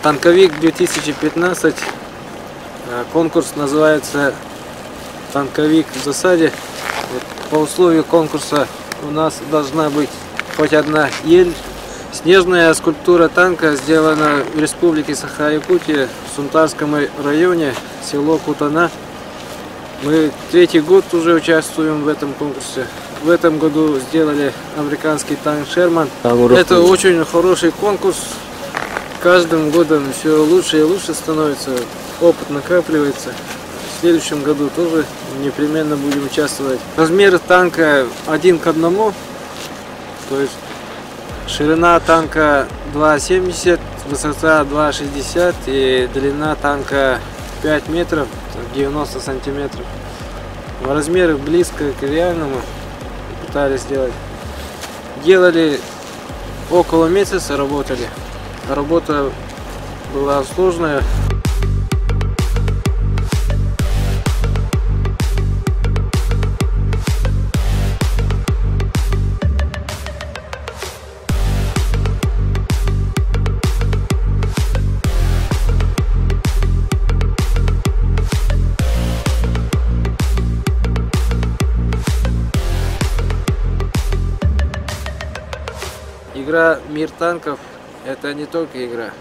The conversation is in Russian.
Танковик 2015. Конкурс называется «Танковик в засаде». По условию конкурса у нас должна быть хоть одна ель. Снежная скульптура танка сделана в Республике Саха-Якутия, в Сунтарском районе, село Кутана. Мы третий год уже участвуем в этом конкурсе. В этом году сделали американский танк Шерман. Это очень хороший конкурс. Каждым годом все лучше и лучше становится. Опыт накапливается. В следующем году тоже непременно будем участвовать. Размер танка 1 к 1. То есть ширина танка 2,70, высота 2,60 и длина танка 5 метров, 90 сантиметров. Размеры близко к реальному пытались сделать. Делали около месяца, работали. Работа была сложная. Игра «Мир танков» — это не только игра.